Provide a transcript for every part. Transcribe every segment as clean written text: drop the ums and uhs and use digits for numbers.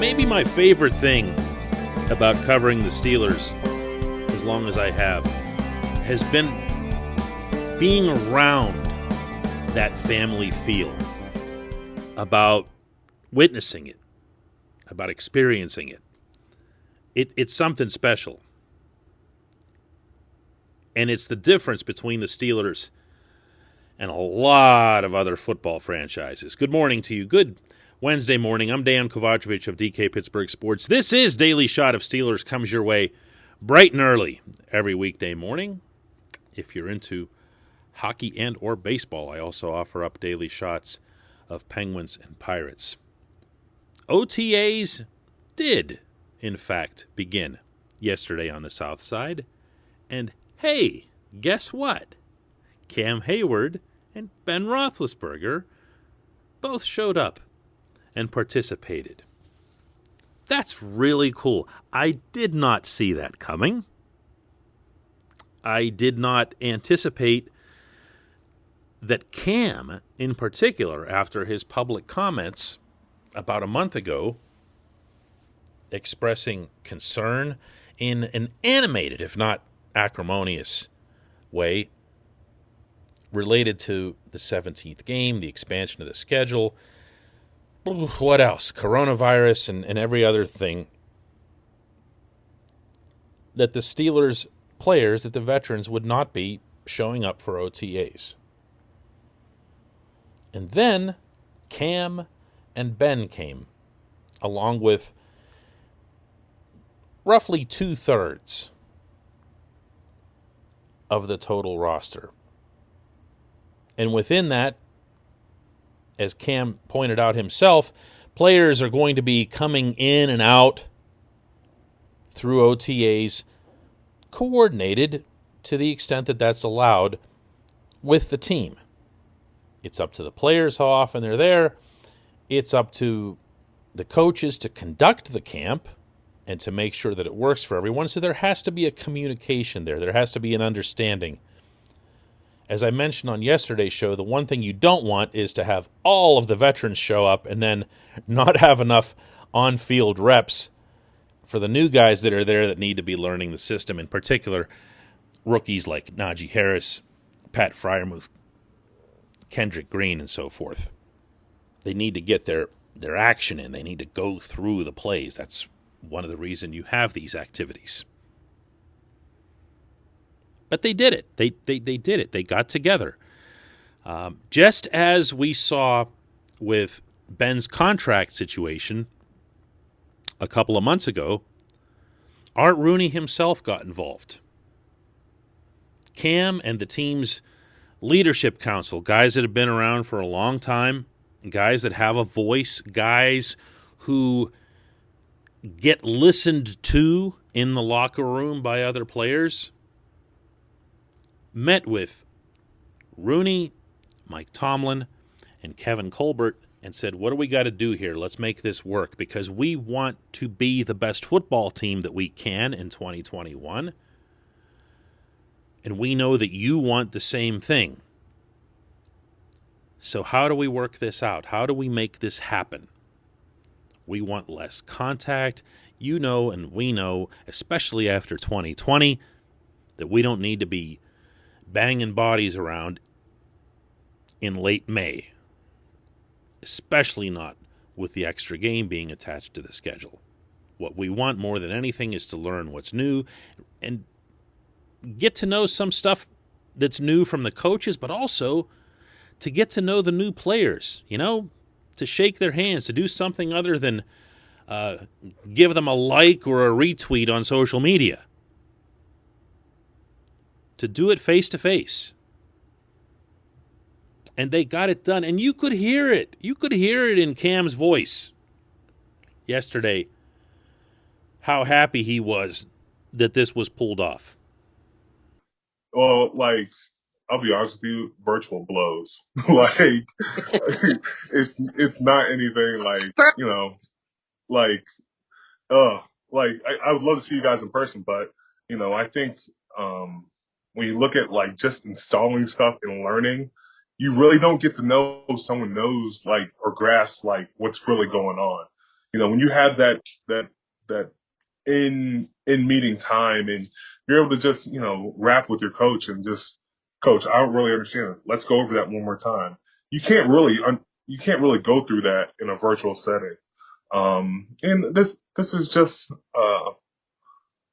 maybe my favorite thing about covering the Steelers, as long as I have, has been being around that family feel, about witnessing it, about experiencing it. It's something special. And it's the difference between the Steelers and a lot of other football franchises. Good morning to you. Good Wednesday morning. I'm Dan Kovacevic of DK Pittsburgh Sports. This is Daily Shot of Steelers, comes your way bright and early every weekday morning. If you're into hockey and or baseball, I also offer up daily shots of Penguins and Pirates. OTAs did, in fact, begin yesterday on the South Side. And hey, guess what? Cam Hayward and Ben Roethlisberger both showed up and participated. That's really cool. I did not see that coming. I did not anticipate that Cam, in particular, after his public comments about a month ago, expressing concern in an animated, if not acrimonious, way related to the 17th game, the expansion of the schedule, what else? Coronavirus and every other thing, that the Steelers players, that the veterans would not be showing up for OTAs. And then Cam and Ben came, along with roughly 2/3 of the total roster. And within that, as Cam pointed out himself, players are going to be coming in and out through OTAs, coordinated to the extent that that's allowed with the team. It's up to the players how often they're there. It's up to the coaches to conduct the camp and to make sure that it works for everyone. So there has to be a communication there. There has to be an understanding. As I mentioned on yesterday's show, the one thing you don't want is to have all of the veterans show up and then not have enough on-field reps for the new guys that are there that need to be learning the system, in particular rookies like Najee Harris, Pat Freiermuth, Kendrick Green, and so forth. They need to get their action in. They need to go through the plays. That's one of the reasons you have these activities. But they did it. They did it. They got together. Just as we saw with Ben's contract situation a couple of months ago, Art Rooney himself got involved. Cam and the team's leadership council, guys that have been around for a long time, guys that have a voice, guys who get listened to in the locker room by other players, met with Rooney, Mike Tomlin, and Kevin Colbert and said, what do we got to do here? Let's make this work because we want to be the best football team that we can in 2021. And we know that you want the same thing. So how do we work this out? How do we make this happen? We want less contact. You know and we know, especially after 2020, that we don't need to be banging bodies around in late May, especially not with the extra game being attached to the schedule. What we want more than anything is to learn what's new and get to know some stuff that's new from the coaches, but also to get to know the new players, to shake their hands, to do something other than give them a like or a retweet on social media. To do it face-to-face. And they got it done. And you could hear it. You could hear it in Cam's voice yesterday, how happy he was that this was pulled off. Well, I'll be honest with you, virtual blows. It's not anything I would love to see you guys in person, but I think when you look at just installing stuff and learning, you really don't get to know if someone knows or grasps what's really going on. When you have that in meeting time, and you're able to just rap with your coach and just, coach, I don't really understand it. Let's go over that one more time. You can't really go through that in a virtual setting. And this is just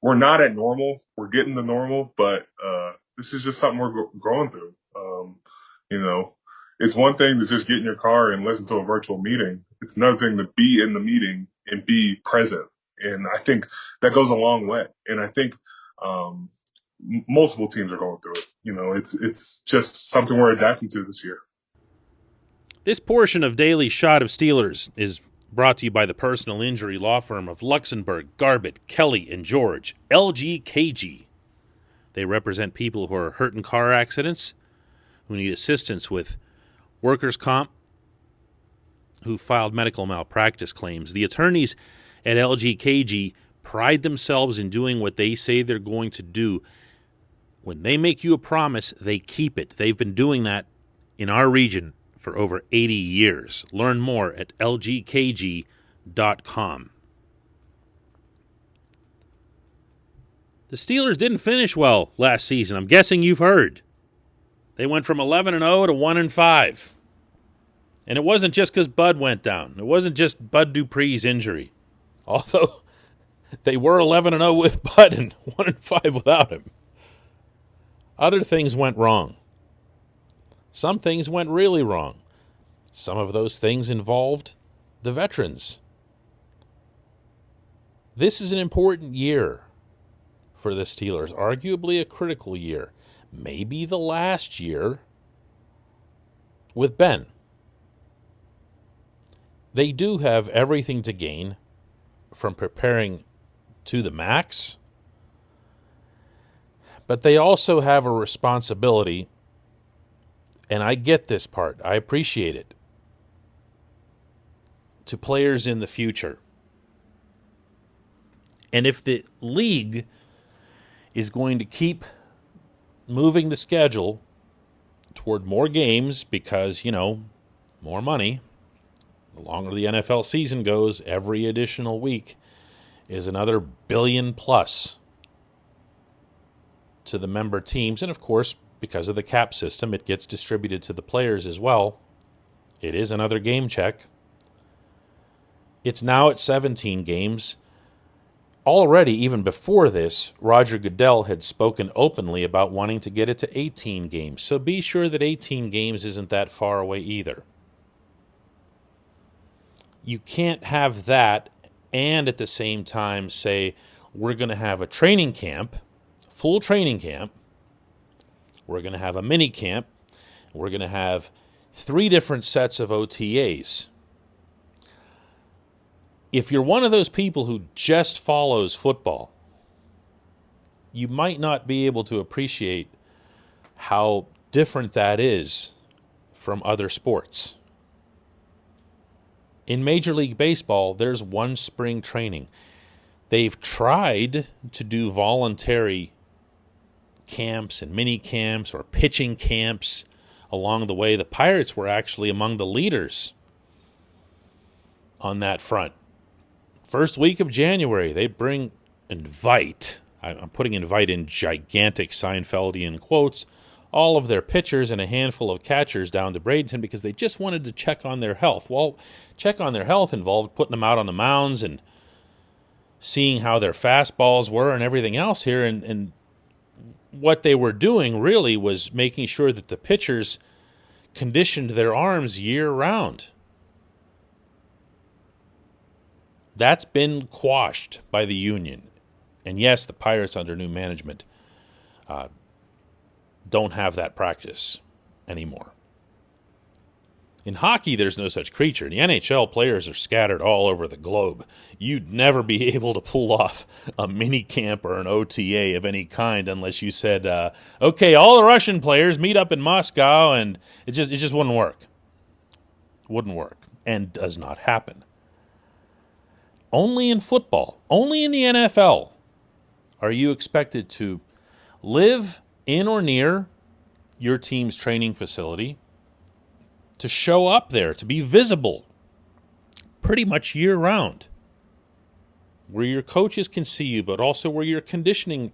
we're not at normal. We're getting to normal, but this is just something we're growing through. You know, it's one thing to just get in your car and listen to a virtual meeting. It's another thing to be in the meeting and be present. And I think that goes a long way. And I think um, multiple teams are going through it. It's just something we're adapting to this year. This portion of Daily Shot of Steelers is brought to you by the personal injury law firm of Luxembourg, Garbett, Kelly, and George, LGKG. They represent people who are hurt in car accidents, who need assistance with workers' comp, who filed medical malpractice claims. The attorneys at LGKG pride themselves in doing what they say they're going to do. When they make you a promise, they keep it. They've been doing that in our region for over 80 years. Learn more at lgkg.com. The Steelers didn't finish well last season. I'm guessing you've heard. They went from 11-0 to 1-5. And it wasn't just because Bud went down. It wasn't just Bud Dupree's injury. Although they were 11-0 with Bud and 1-5 without him. Other things went wrong. Some things went really wrong. Some of those things involved the veterans. This is an important year for the Steelers, arguably a critical year. Maybe the last year with Ben. They do have everything to gain from preparing to the max, but they also have a responsibility, and I get this part, I appreciate it, to players in the future. And if the league is going to keep moving the schedule toward more games because, more money, the longer the NFL season goes, every additional week is another billion plus to the member teams. And of course, because of the cap system, it gets distributed to the players as well. It is another game check. It's now at 17 games. Already, even before this, Roger Goodell had spoken openly about wanting to get it to 18 games. So be sure that 18 games isn't that far away either. You can't have that and at the same time say, we're going to have a training camp, full training camp. We're going to have a mini camp. We're going to have 3 different sets of OTAs. If you're one of those people who just follows football, you might not be able to appreciate how different that is from other sports. In Major League Baseball, there's one spring training. They've tried to do voluntary camps and mini camps or pitching camps along the way. The Pirates were actually among the leaders on that front. First week of January, they invite, I'm putting invite in gigantic Seinfeldian quotes, all of their pitchers and a handful of catchers down to Bradenton because they just wanted to check on their health. Well, check on their health involved putting them out on the mounds and seeing how their fastballs were and everything else here. And what they were doing really was making sure that the pitchers conditioned their arms year-round. That's been quashed by the union. And yes, the Pirates under new management don't have that practice anymore. In hockey, there's no such creature. The NHL players are scattered all over the globe. You'd never be able to pull off a mini camp or an OTA of any kind unless you said, okay, all the Russian players meet up in Moscow, and it just wouldn't work. Wouldn't work, and does not happen. Only in football, only in the NFL, are you expected to live in or near your team's training facility, to show up there, to be visible, pretty much year-round, where your coaches can see you, but also where your conditioning,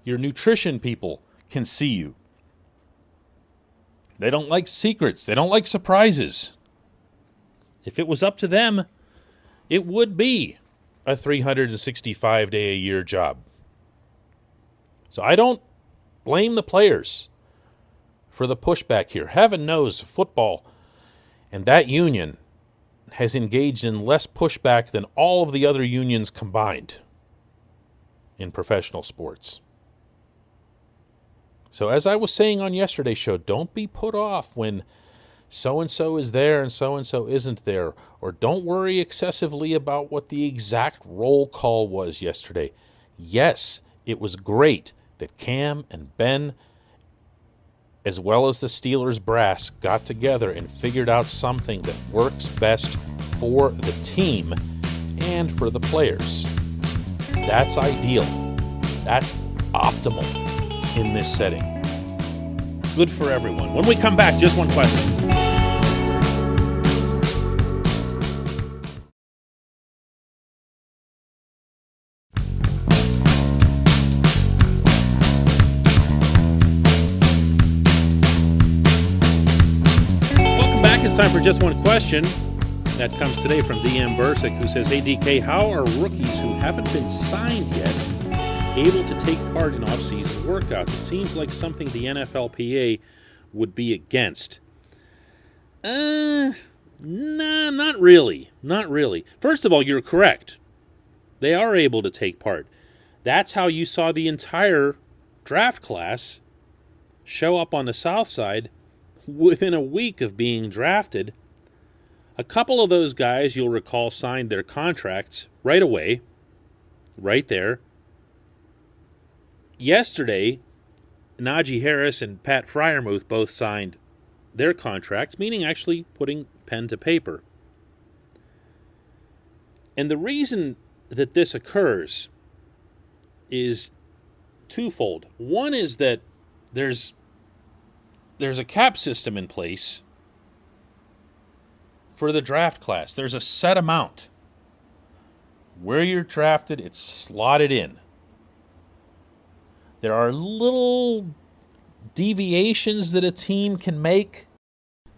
your nutrition people can see you. They don't like secrets. They don't like surprises. If it was up to them, it would be a 365-day-a-year job. So I don't blame the players for the pushback here. Heaven knows football and that union has engaged in less pushback than all of the other unions combined in professional sports. So as I was saying on yesterday's show, don't be put off when so-and-so is there and so-and-so isn't there, or don't worry excessively about what the exact roll call was yesterday. Yes, it was great that Cam and Ben, as well as the Steelers brass, got together and figured out something that works best for the team and for the players. That's ideal. That's optimal in this setting. Good for everyone. When we come back, just one question. It's time for just one question. That comes today from DM Bursick, who says, "Hey DK, how are rookies who haven't been signed yet able to take part in off-season workouts? It seems like something the NFLPA would be against." Nah, not really. Not really. First of all, you're correct. They are able to take part. That's how you saw the entire draft class show up on the South Side within a week of being drafted. A couple of those guys, you'll recall, signed their contracts right away, right there. Yesterday, Najee Harris and Pat Freiermuth both signed their contracts, meaning actually putting pen to paper. And the reason that this occurs is twofold. One is that there's a cap system in place for the draft class. There's a set amount. Where you're drafted, it's slotted in. There are little deviations that a team can make,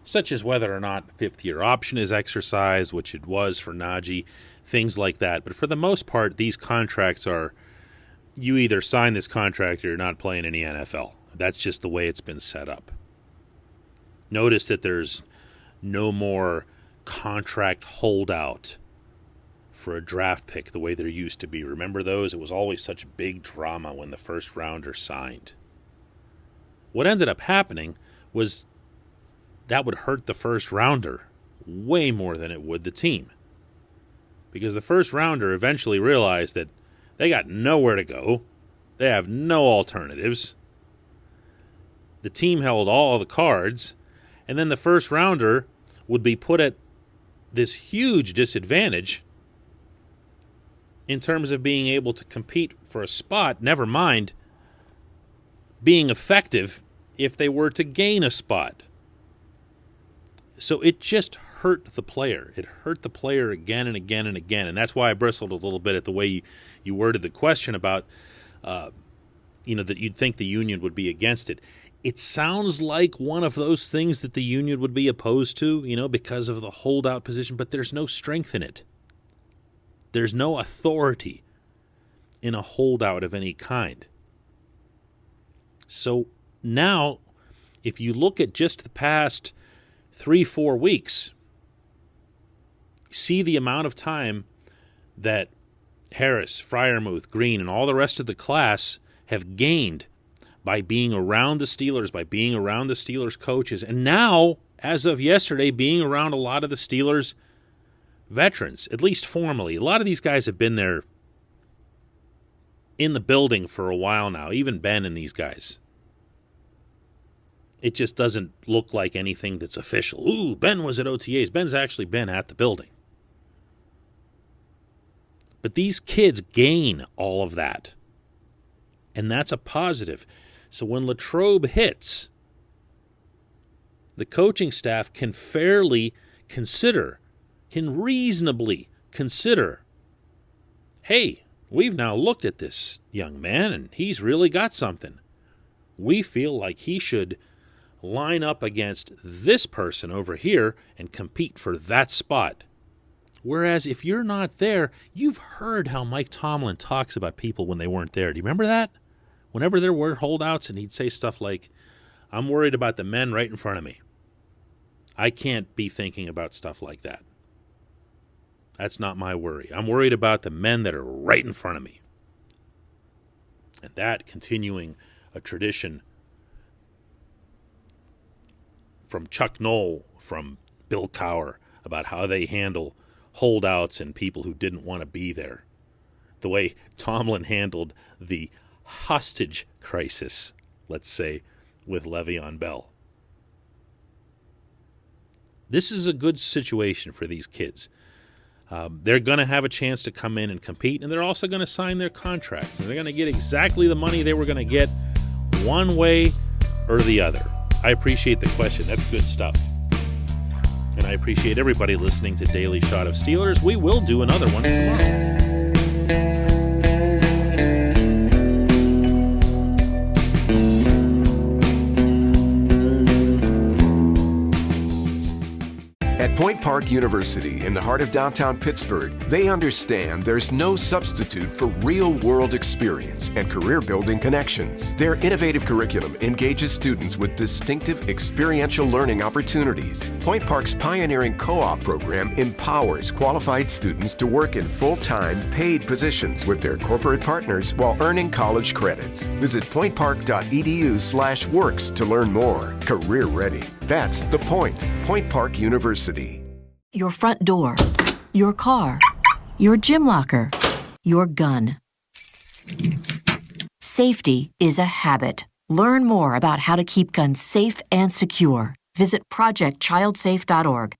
such as whether or not fifth-year option is exercised, which it was for Najee, things like that. But for the most part, these contracts are, you either sign this contract or you're not playing in the NFL. That's just the way it's been set up. Notice that there's no more contract holdout for a draft pick the way there used to be. Remember those? It was always such big drama when the first rounder signed. What ended up happening was that would hurt the first rounder way more than it would the team. Because the first rounder eventually realized that they got nowhere to go. They have no alternatives. The team held all the cards. And then the first rounder would be put at this huge disadvantage in terms of being able to compete for a spot, never mind being effective if they were to gain a spot. So it just hurt the player. It hurt the player again and again and again. And that's why I bristled a little bit at the way you worded the question about, that you'd think the union would be against it. It sounds like one of those things that the union would be opposed to, because of the holdout position, but there's no strength in it. There's no authority in a holdout of any kind. So now, if you look at just the past 3-4 weeks, see the amount of time that Harris, Freiermuth, Green, and all the rest of the class have gained by being around the Steelers, by being around the Steelers coaches, and now, as of yesterday, being around a lot of the Steelers veterans, at least formally. A lot of these guys have been there in the building for a while now, even Ben and these guys. It just doesn't look like anything that's official. Ooh, Ben was at OTAs. Ben's actually been at the building. But these kids gain all of that, and that's a positive. So when Latrobe hits, the coaching staff can fairly consider can reasonably consider, hey, we've now looked at this young man and he's really got something. We feel like he should line up against this person over here and compete for that spot. Whereas if you're not there, you've heard how Mike Tomlin talks about people when they weren't there. Do you remember that? Whenever there were holdouts, and he'd say stuff like, I'm worried about the men right in front of me. I can't be thinking about stuff like that. That's not my worry. I'm worried about the men that are right in front of me. And that continuing a tradition from Chuck Knoll, from Bill Cowher, about how they handle holdouts and people who didn't want to be there. The way Tomlin handled the hostage crisis, let's say, with Le'Veon Bell. This is a good situation for these kids. They're going to have a chance to come in and compete, and they're also going to sign their contracts. And they're going to get exactly the money they were going to get one way or the other. I appreciate the question. That's good stuff. And I appreciate everybody listening to Daily Shot of Steelers. We will do another one tomorrow. At Point Park University in the heart of downtown Pittsburgh, they understand there's no substitute for real-world experience and career-building connections. Their innovative curriculum engages students with distinctive experiential learning opportunities. Point Park's pioneering co-op program empowers qualified students to work in full-time, paid positions with their corporate partners while earning college credits. Visit pointpark.edu/works to learn more. Career ready. That's the point. Point Park University. Your front door, your car, your gym locker, your gun. Safety is a habit. Learn more about how to keep guns safe and secure. Visit projectchildsafe.org.